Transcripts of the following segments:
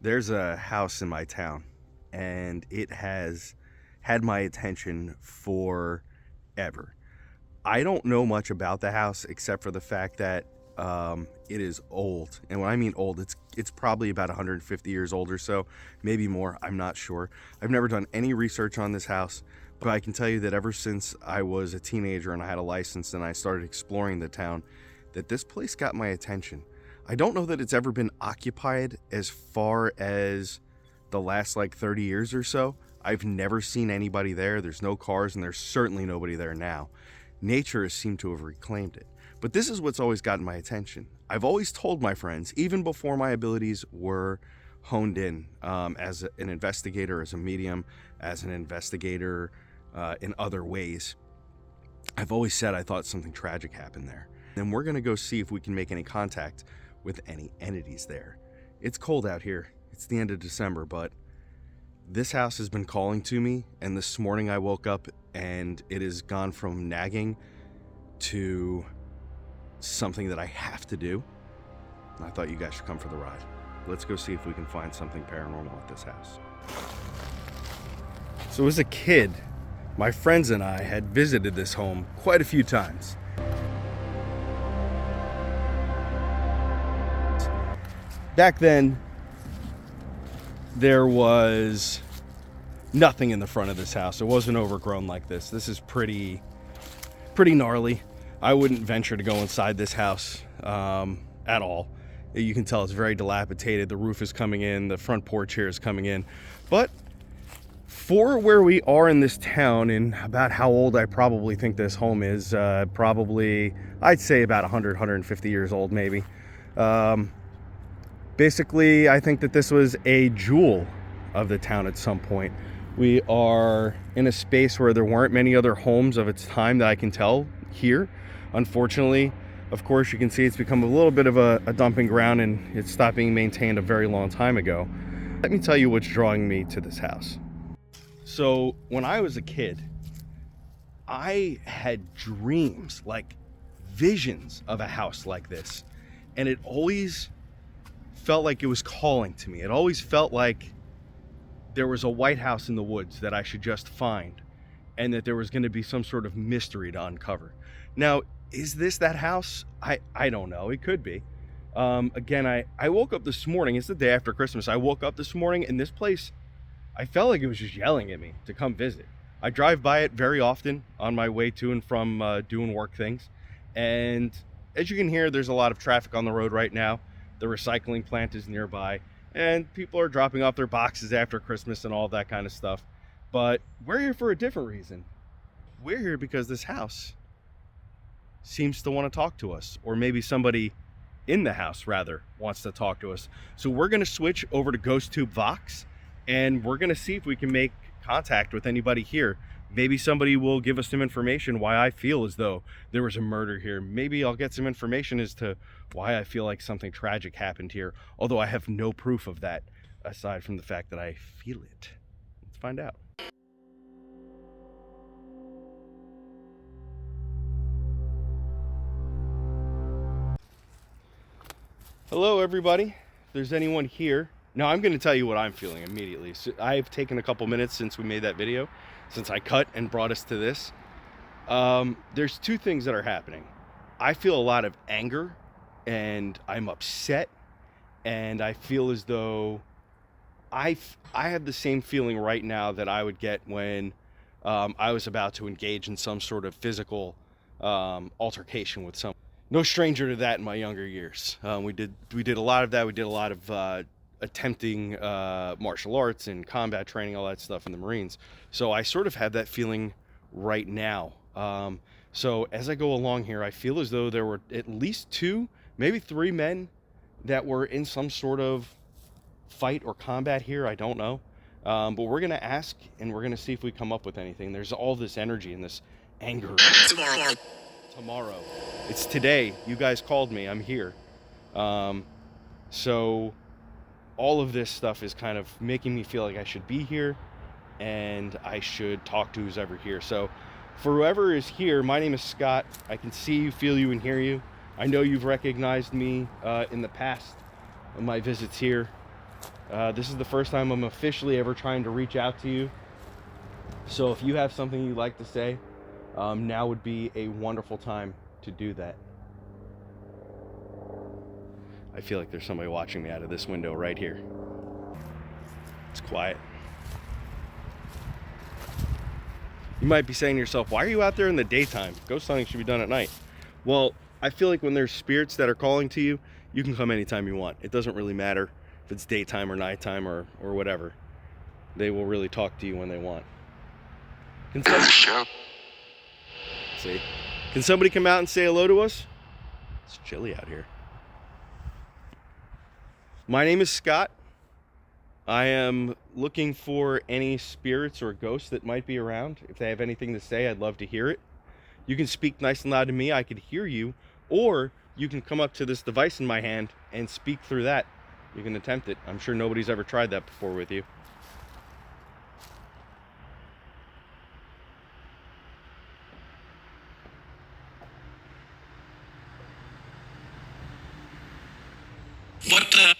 There's a house in my town, and it has had my attention forever. I don't know much about the house except for the fact that it is old. And when I mean old, it's probably about 150 years old or so, maybe more. I'm not sure. I've never done any research on this house, but I can tell you that ever since I was a teenager and I had a license and I started exploring the town, that this place got my attention. I don't know that it's ever been occupied as far as the last like 30 years or so. I've never seen anybody there. There's no cars, and there's certainly nobody there now. Nature has seemed to have reclaimed it. But this is what's always gotten my attention. I've always told my friends, even before my abilities were honed in as an investigator, as a medium, as an investigator in other ways, I've always said I thought something tragic happened there. And we're going to go see if we can make any contact with any entities there. It's cold out here. It's the end of December, but this house has been calling to me, and this morning I woke up and it has gone from nagging to something that I have to do. And I thought you guys should come for the ride. Let's go see if we can find something paranormal at this house. So as a kid, my friends and I had visited this home quite a few times. Back then, there was nothing in the front of this house. It wasn't overgrown like this. This is pretty gnarly. I wouldn't venture to go inside this house at all. You can tell it's very dilapidated. The roof is coming in. The front porch here is coming in. But for where we are in this town and about how old I probably think this home is, probably, I'd say about 100, 150 years old maybe. Basically, I think that this was a jewel of the town at some point. We are in a space where there weren't many other homes of its time that I can tell here. Unfortunately, of course, you can see it's become a little bit of a dumping ground, and it stopped being maintained a very long time ago. Let me tell you what's drawing me to this house. So when I was a kid, I had dreams, like visions of a house like this, and it always felt like it was calling to me. It always felt like there was a White House in the woods that I should just find, and that there was going to be some sort of mystery to uncover. Now, is this that house? I don't know. It could be. Again, I woke up this morning. It's the day after Christmas. I woke up this morning, and this place, I felt like it was just yelling at me to come visit. I drive by it very often on my way to and from doing work things. And as you can hear, there's a lot of traffic on the road right now. The recycling plant is nearby, and people are dropping off their boxes after Christmas and all that kind of stuff. But we're here for a different reason. We're here because this house seems to want to talk to us, or maybe somebody in the house rather wants to talk to us. So we're going to switch over to GhostTube Vox, and we're going to see if we can make contact with anybody here. Maybe somebody will give us some information why I feel as though there was a murder here. Maybe I'll get some information as to why I feel like something tragic happened here, although I have no proof of that aside from the fact that I feel it. Let's find out. Hello everybody, if there's anyone here. Now I'm going to tell you what I'm feeling immediately. So I've taken a couple minutes since we made that video, since I cut and brought us to this. There's two things that are happening. I feel a lot of anger, and I'm upset, and I feel as though I have the same feeling right now that I would get when I was about to engage in some sort of physical altercation with someone. No stranger to that in my younger years. We did a lot of that. We did a lot of attempting martial arts and combat training, all that stuff in the Marines. So I sort of have that feeling right now. So as I go along here, I feel as though there were at least 2, maybe 3 men that were in some sort of fight or combat here. I don't know. But we're going to ask, and we're going to see if we come up with anything. There's all this energy and this anger. Tomorrow. It's today. You guys called me. I'm here. So all of this stuff is kind of making me feel like I should be here, and I should talk to who's ever here. So for whoever is here, my name is Scott. I can see you, feel you, and hear you. I know you've recognized me in the past of my visits here. This is the first time I'm officially ever trying to reach out to you. So if you have something you'd like to say, now would be a wonderful time to do that. I feel like there's somebody watching me out of this window right here. It's quiet. You might be saying to yourself, why are you out there in the daytime? Ghost hunting should be done at night. Well, I feel like when there's spirits that are calling to you, you can come anytime you want. It doesn't really matter if it's daytime or nighttime or whatever. They will really talk to you when they want. Can somebody come out and say hello to us? It's chilly out here. My name is Scott. I am looking for any spirits or ghosts that might be around. If they have anything to say, I'd love to hear it. You can speak nice and loud to me, I could hear you, or you can come up to this device in my hand and speak through that. You can attempt it. I'm sure nobody's ever tried that before with you. What the?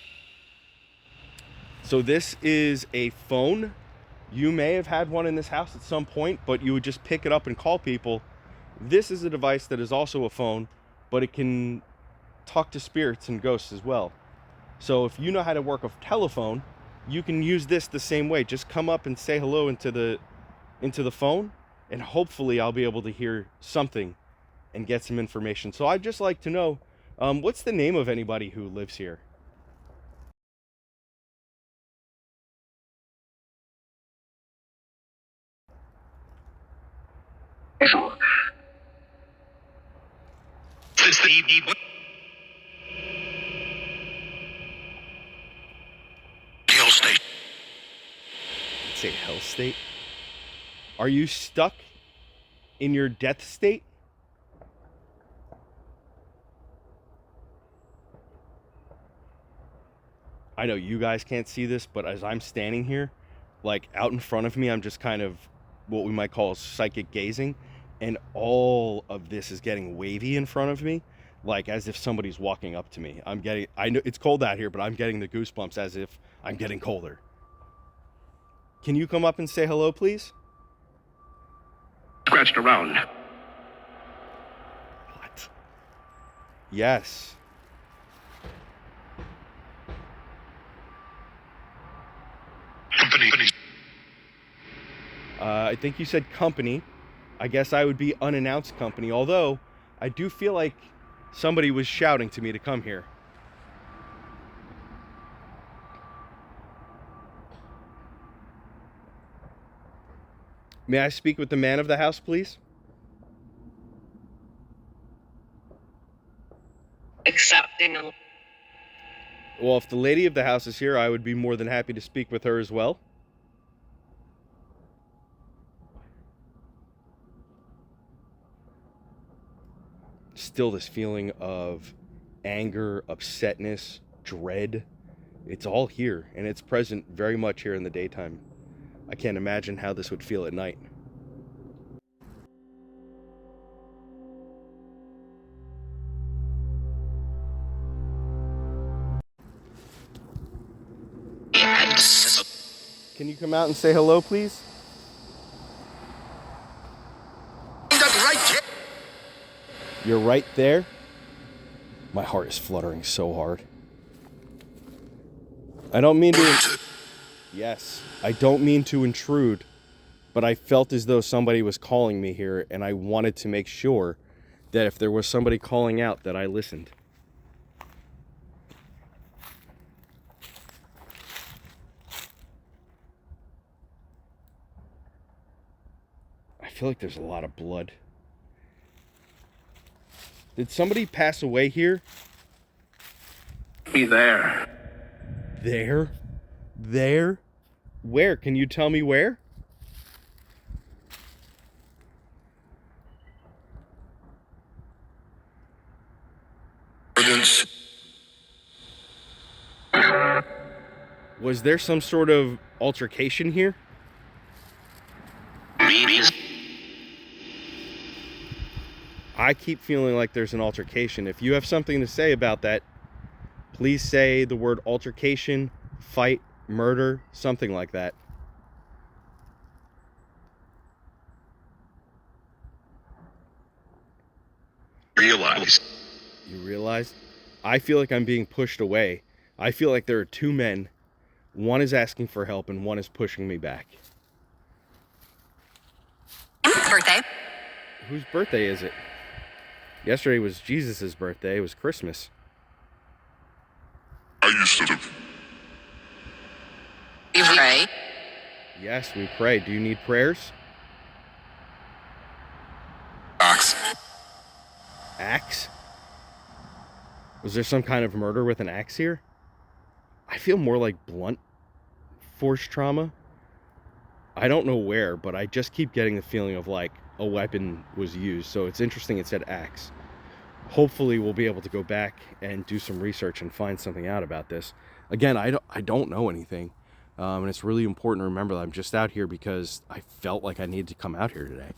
So this is a phone. You may have had one in this house at some point, but you would just pick it up and call people. This is a device that is also a phone, but it can talk to spirits and ghosts as well. So if you know how to work a telephone, you can use this the same way. Just come up and say hello into the phone, and hopefully I'll be able to hear something and get some information. So I'd just like to know, what's the name of anybody who lives here? Hell state. Let's say hell state. Are you stuck in your death state? I know you guys can't see this, but as I'm standing here, like out in front of me, I'm just kind of what we might call psychic gazing, and all of this is getting wavy in front of me, like as if somebody's walking up to me. I know it's cold out here, but I'm getting the goosebumps as if I'm getting colder. Can you come up and say hello, please? Scratched around. What? Yes. Company. I think you said company. I guess I would be unannounced company, although I do feel like somebody was shouting to me to come here. May I speak with the man of the house, please? Accepting. Well, if the lady of the house is here, I would be more than happy to speak with her as well. Still this feeling of anger, upsetness, dread. It's all here, and it's present very much here in the daytime. I can't imagine how this would feel at night. Can you come out and say hello, please? You're right there? My heart is fluttering so hard. I don't mean to... Yes, I don't mean to intrude, but I felt as though somebody was calling me here, and I wanted to make sure that if there was somebody calling out, that I listened. I feel like there's a lot of blood. Did somebody pass away here? Be there. There? There? Where? Can you tell me where? Was there some sort of altercation here? I keep feeling like there's an altercation. If you have something to say about that, please say the word altercation, fight, murder, something like that. Realize. You realize? I feel like I'm being pushed away. I feel like there are two men. One is asking for help and one is pushing me back. Birthday. Whose birthday is it? Yesterday was Jesus' birthday. It was Christmas. I used to. You pray. Yes, we pray. Do you need prayers? Box. Axe? Was there some kind of murder with an axe here? I feel more like blunt force trauma. I don't know where, but I just keep getting the feeling of like a weapon was used. So it's interesting it said axe. Hopefully we'll be able to go back and do some research and find something out about this. Again, I don't know anything. And it's really important to remember that I'm just out here because I felt like I needed to come out here today.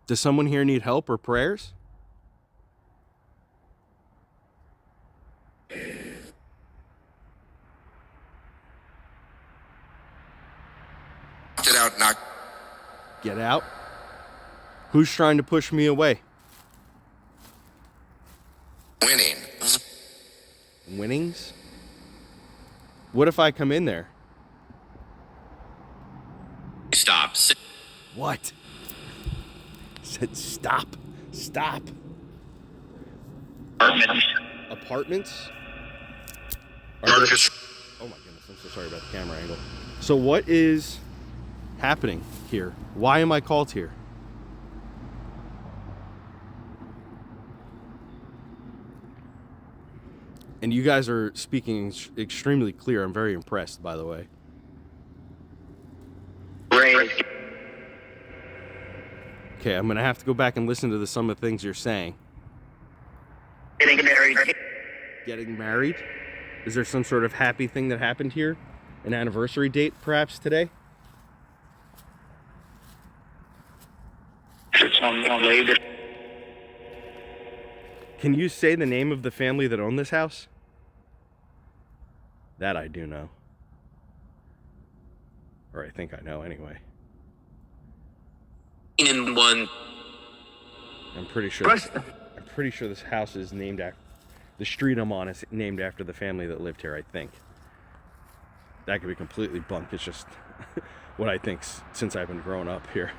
Does someone here need help or prayers? Get out, knock. Get out? Who's trying to push me away? Winning. Winnings? What if I come in there? Stop. What? Said stop. Stop. Apartments? Are there- Oh my goodness, I'm so sorry about the camera angle. So what is happening here? Why am I called here? And you guys are speaking extremely clear. I'm very impressed, by the way. Okay, I'm gonna have to go back and listen to some of the things you're saying. Getting married. Getting married? Is there some sort of happy thing that happened here? An anniversary date, perhaps, today? Can you say the name of the family that owned this house? That I do know. Or I think I know anyway. In one. I'm pretty sure this house is named after the street I'm on is named after the family that lived here, I think. That could be completely bunk. It's just what I think since I've been growing up here.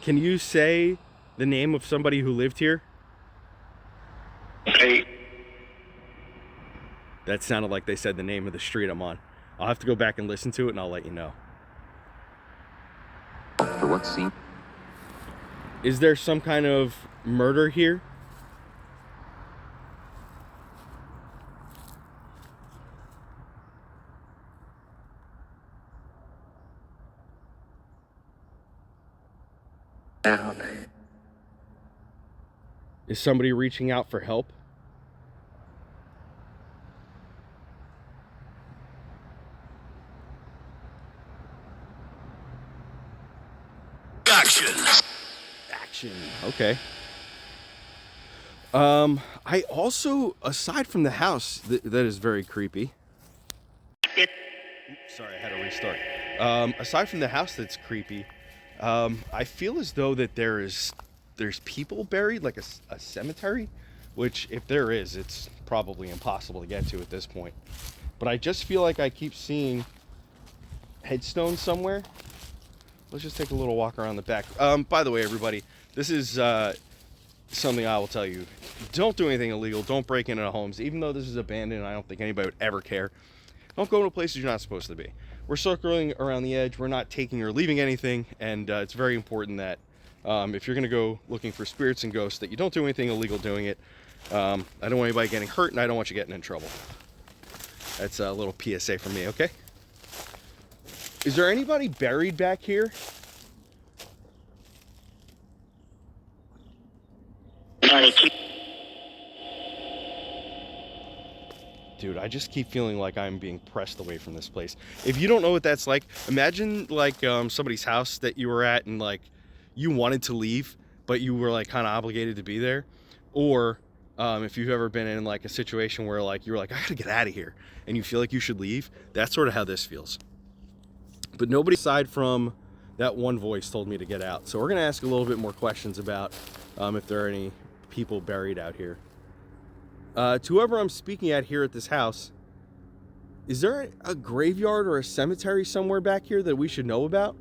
Can you say the name of somebody who lived here? That sounded like they said the name of the street I'm on. I'll have to go back and listen to it and I'll let you know. For what scene? Is there some kind of murder here? Down. Is somebody reaching out for help? Action. Okay. I also, aside from the house, that is very creepy. Oops, sorry, I had to restart. Aside from the house that's creepy, I feel as though that there's people buried, like a cemetery, which if there is, it's probably impossible to get to at this point. But I just feel like I keep seeing headstones somewhere. Let's just take a little walk around the back. By the way, everybody, this is something I will tell you. Don't do anything illegal. Don't break into homes. Even though this is abandoned, I don't think anybody would ever care. Don't go into places you're not supposed to be. We're circling around the edge. We're not taking or leaving anything. And it's very important that if you're going to go looking for spirits and ghosts, that you don't do anything illegal doing it. I don't want anybody getting hurt, and I don't want you getting in trouble. That's a little PSA from me, okay? Is there anybody buried back here? Dude, I just keep feeling like I'm being pressed away from this place. If you don't know what that's like, imagine like somebody's house that you were at and like you wanted to leave, but you were like kind of obligated to be there. Or if you've ever been in like a situation where like you're like, I gotta get out of here, and you feel like you should leave. That's sort of how this feels. But nobody aside from that one voice told me to get out. So we're gonna ask a little bit more questions about if there are any people buried out here. To whoever I'm speaking at here at this house, is there a graveyard or a cemetery somewhere back here that we should know about?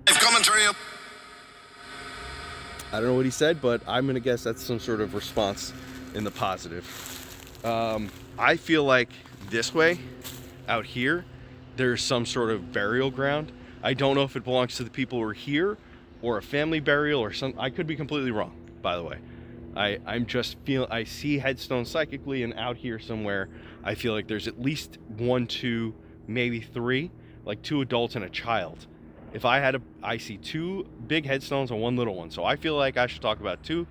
Commentary. I don't know what he said, but I'm gonna guess that's some sort of response in the positive. I feel like this way, out here, there's some sort of burial ground. I don't know if it belongs to the people who are here or a family burial or some. I could be completely wrong, by the way. I see headstones psychically, and out here somewhere, I feel like there's at least 1, 2, maybe 3, like 2 adults and a child. If I see 2 big headstones and 1 little one. So I feel like I should talk about 2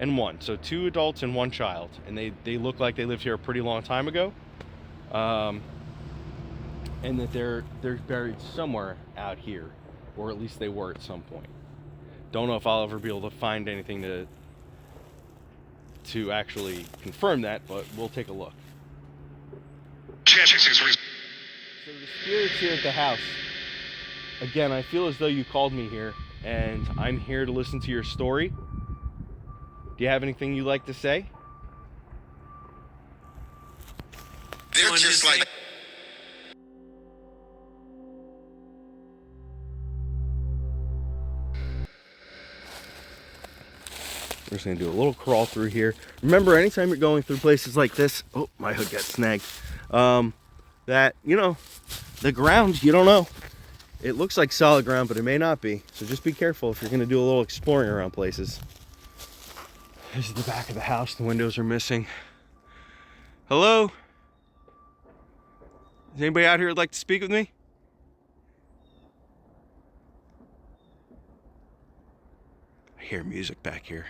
and 1. So 2 adults and 1 child, and they look like they lived here a pretty long time ago. And that they're buried somewhere out here, or at least they were at some point. Don't know if I'll ever be able to find anything to actually confirm that, but we'll take a look. So the spirits here at the house, again, I feel as though you called me here, and I'm here to listen to your story. Do you have anything you'd like to say? They're just like. We're just gonna do a little crawl through here. Remember, anytime you're going through places like this, oh, my hood got snagged. That, you know, the ground, you don't know. It looks like solid ground, but it may not be. So just be careful if you're gonna do a little exploring around places. This is the back of the house. The windows are missing. Hello? Is anybody out here who'd like to speak with me? I hear music back here.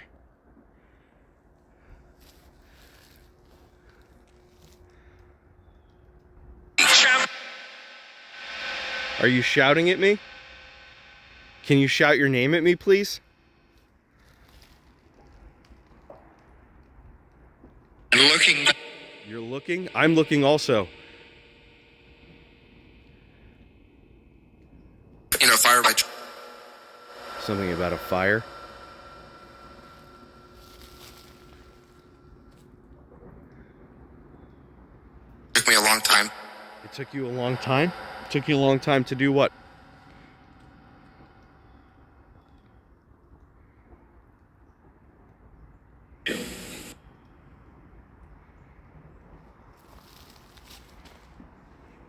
Are you shouting at me? Can you shout your name at me, please? Looking. You're looking? I'm looking also. Fire by. Something about a fire. Took me a long time. It took you a long time? It took you a long time to do what?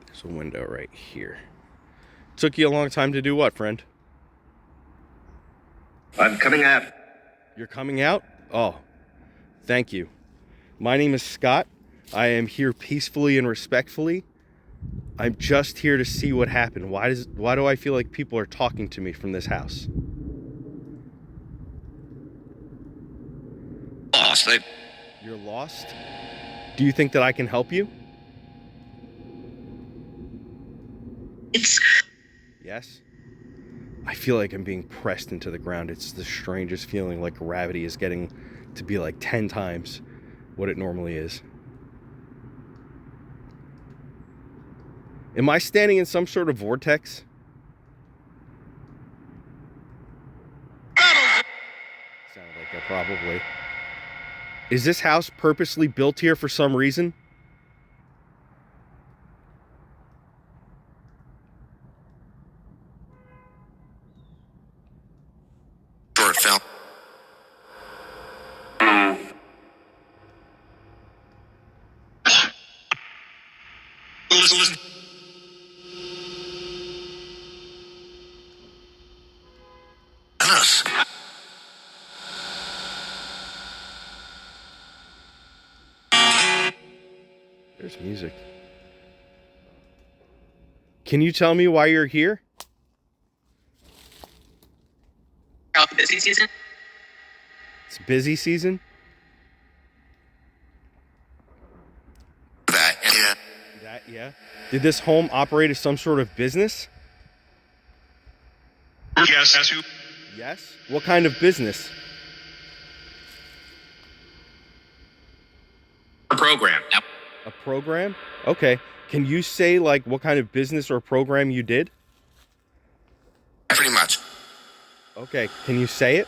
There's a window right here. Took you a long time to do what, friend? I'm coming out. You're coming out? Oh, thank you. My name is Scott. I am here peacefully and respectfully. I'm just here to see what happened. Why do I feel like people are talking to me from this house? Lost. You're lost? Do you think that I can help you? Yes? I feel like I'm being pressed into the ground. It's the strangest feeling, like gravity is getting to be like 10 times what it normally is. Am I standing in some sort of vortex? Sounded like that, probably. Is this house purposely built here for some reason? Short film. Listen. Us. There's music. Can you tell me why you're here? Busy season. It's busy season? That, yeah. Yeah. Did this home operate as some sort of business? Yes. Yes. What kind of business? A program. Now, A program? Okay. Can you say like what kind of business or program you did? Pretty much. Okay. Can you say it?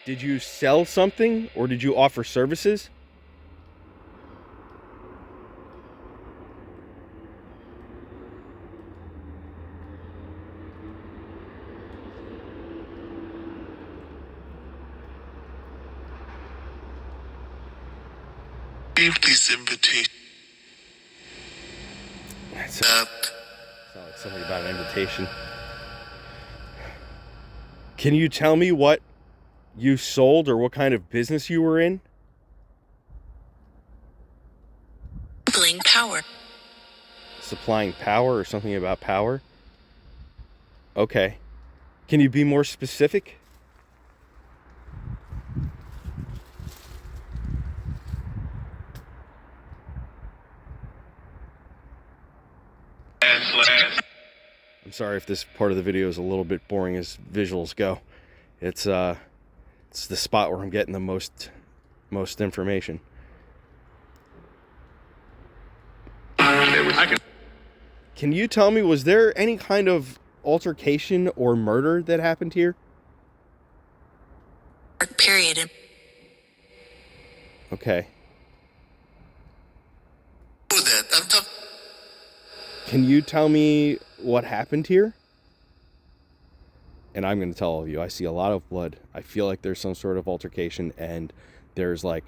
Did you sell something or did you offer services? This invitation. That sounds like something about an invitation. Can you tell me what you sold or what kind of business you were in? Bling power. Supplying power or something about power? Okay. Can you be more specific? I'm sorry if this part of the video is a little bit boring as visuals go. It's the spot where I'm getting the most information. Can you tell me, was there any kind of altercation or murder that happened here? Period. Okay. Who that? I'm talking. Can you tell me what happened here? And I'm going to tell all of you, I see a lot of blood. I feel like there's some sort of altercation and there's like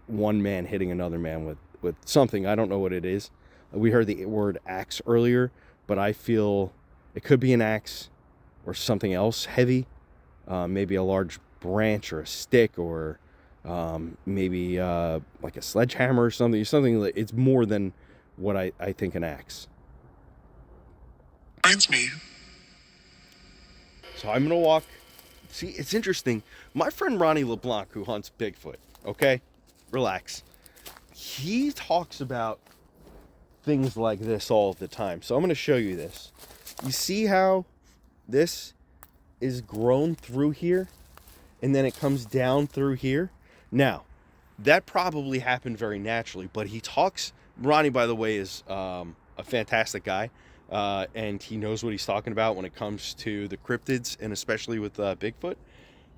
one man hitting another man with something. I don't know what it is. We heard the word axe earlier, but I feel it could be an axe or something else heavy. Maybe a large branch or a stick or maybe like a sledgehammer or something. Something that it's more than what I think an axe. Reminds me. So I'm going to walk. See, it's interesting. My friend Ronnie LeBlanc, who hunts Bigfoot, okay? Relax. He talks about things like this all the time. So I'm going to show you this. You see how this is grown through here? And then it comes down through here? Now, that probably happened very naturally, but he talks... Ronnie, by the way, is a fantastic guy. And he knows what he's talking about when it comes to the cryptids and especially with Bigfoot.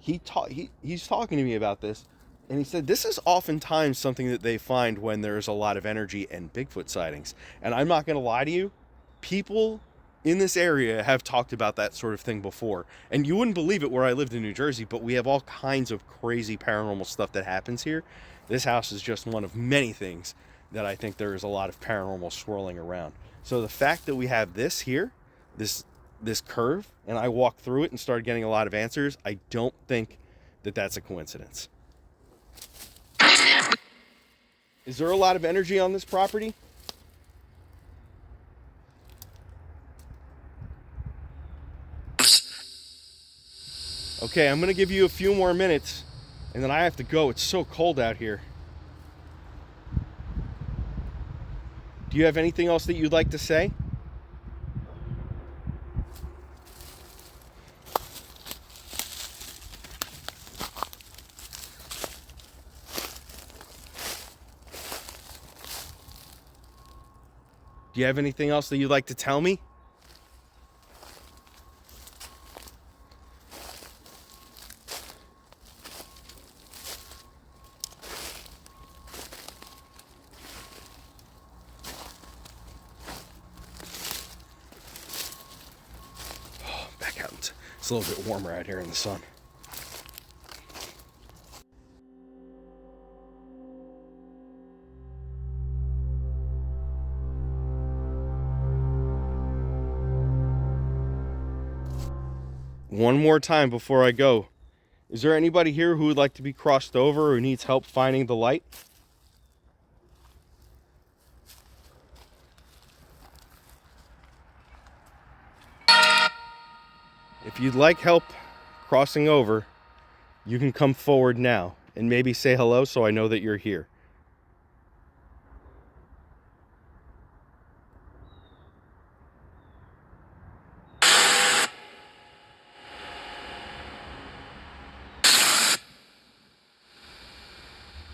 He's talking to me about this, and he said this is oftentimes something that they find when there's a lot of energy and Bigfoot sightings. And I'm not going to lie to you, people in this area have talked about that sort of thing before. And you wouldn't believe it where I lived in New Jersey, but we have all kinds of crazy paranormal stuff that happens here. This house is just one of many things that I think there is a lot of paranormal swirling around. So the fact that we have this here, this curve, and I walked through it and started getting a lot of answers, I don't think that that's a coincidence. Is there a lot of energy on this property? Okay, I'm going to give you a few more minutes, and then I have to go. It's so cold out here. Do you have anything else that you'd like to say? Do you have anything else that you'd like to tell me? Back out. It's a little bit warmer out here in the sun. One more time before I go. Is there anybody here who would like to be crossed over or needs help finding the light? If you'd like help crossing over, you can come forward now and maybe say hello so I know that you're here.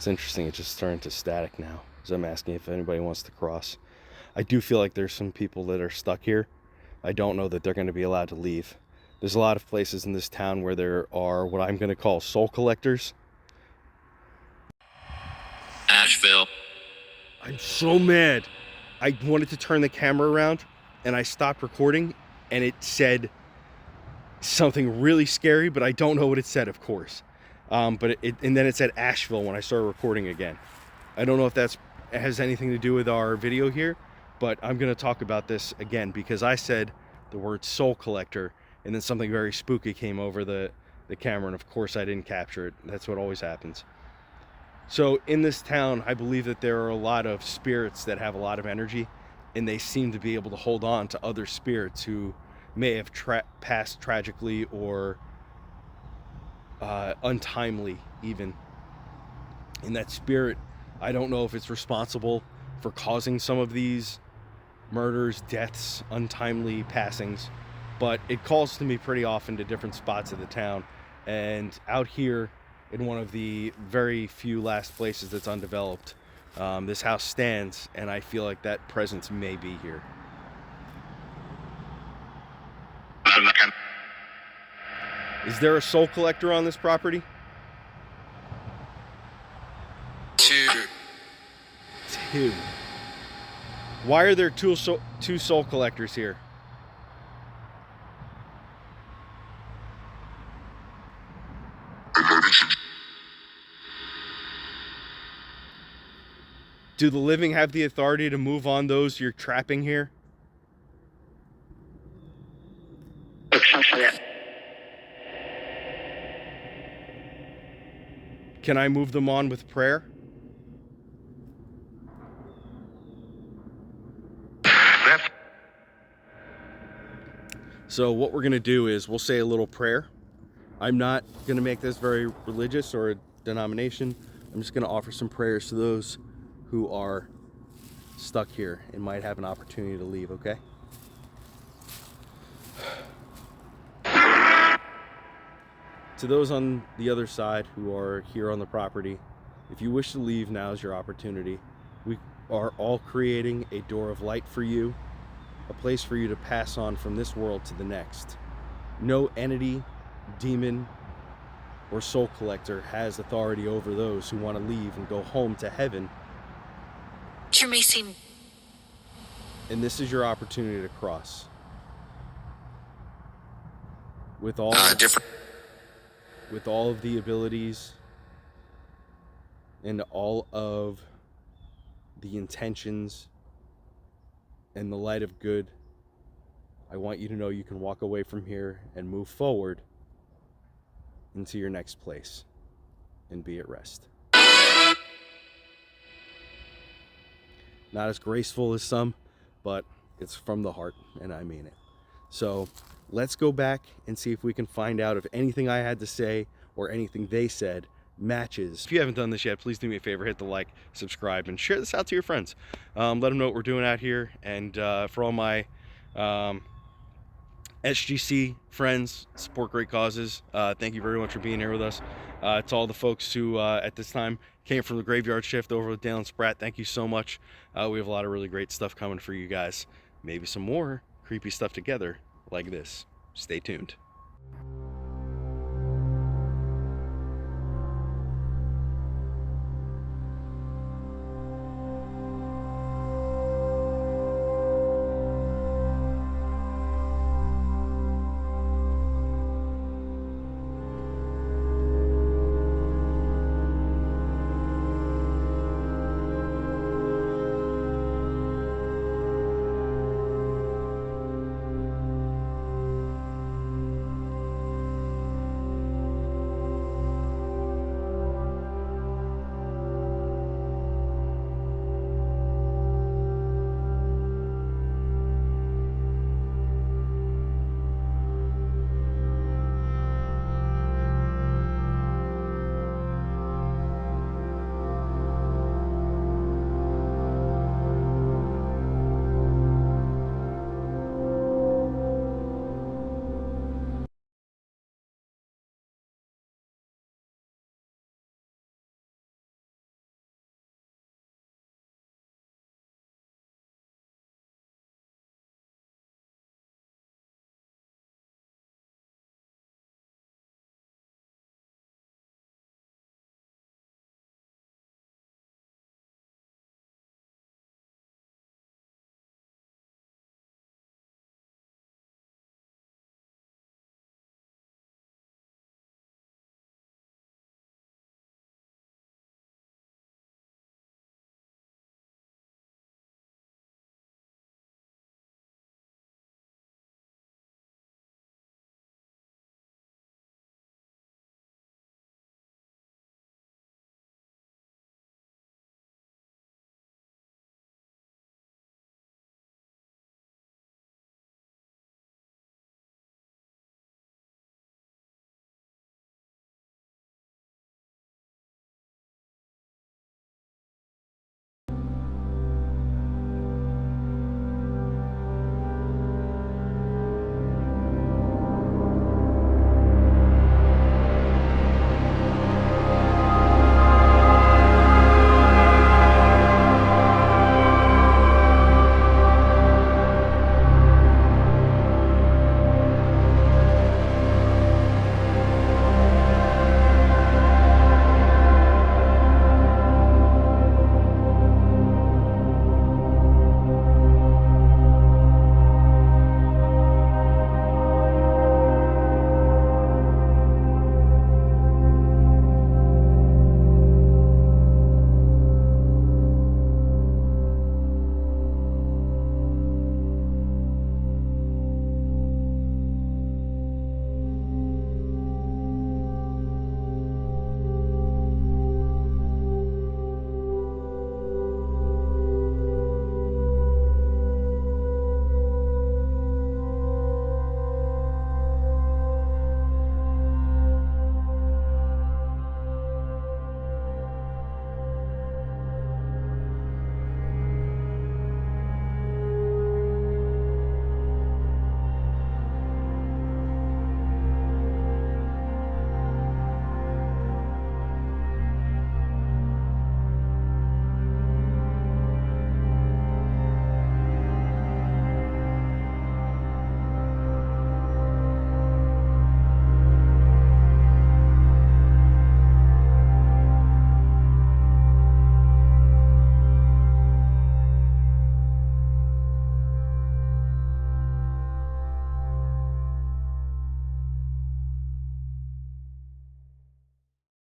It's interesting, it's just turned to static now, as I'm asking if anybody wants to cross. I do feel like there's some people that are stuck here. I don't know that they're going to be allowed to leave. There's a lot of places in this town where there are what I'm going to call soul collectors. Asheville. I'm so mad. I wanted to turn the camera around and I stopped recording and it said something really scary, but I don't know what it said, of course. And then it said Asheville when I started recording again. I don't know if it has anything to do with our video here, but I'm going to talk about this again because I said the word soul collector and then something very spooky came over the camera, and of course I didn't capture it. That's what always happens. So in this town, I believe that there are a lot of spirits that have a lot of energy, and they seem to be able to hold on to other spirits who may have passed tragically or untimely even. And that spirit, I don't know if it's responsible for causing some of these murders, deaths, untimely passings, but it calls to me pretty often to different spots of the town. And out here in one of the very few last places that's undeveloped, this house stands, and I feel like that presence may be here. Is there a soul collector on this property? Two. Why are there two soul collectors here? Do the living have the authority to move on those you're trapping here? Can I move them on with prayer? So what we're going to do is we'll say a little prayer. I'm not going to make this very religious or a denomination. I'm just going to offer some prayers to those who are stuck here and might have an opportunity to leave, okay? To those on the other side who are here on the property, if you wish to leave, now is your opportunity. We are all creating a door of light for you, a place for you to pass on from this world to the next. No entity, demon, or soul collector has authority over those who want to leave and go home to heaven. You may seem. And this is your opportunity to cross. With all of the abilities and all of the intentions and the light of good, I want you to know you can walk away from here and move forward into your next place and be at rest. Not as graceful as some, but it's from the heart, and I mean it. So let's go back and see if we can find out if anything I had to say or anything they said matches. If you haven't done this yet, please do me a favor, hit the like, subscribe, and share this out to your friends. Let them know what we're doing out here. And for all my SGC friends, support great causes, thank you very much for being here with us. To all the folks who at this time came from the graveyard shift over with Dale and Spratt, thank you so much. We have a lot of really great stuff coming for you guys. Maybe some more creepy stuff together like this. Stay tuned.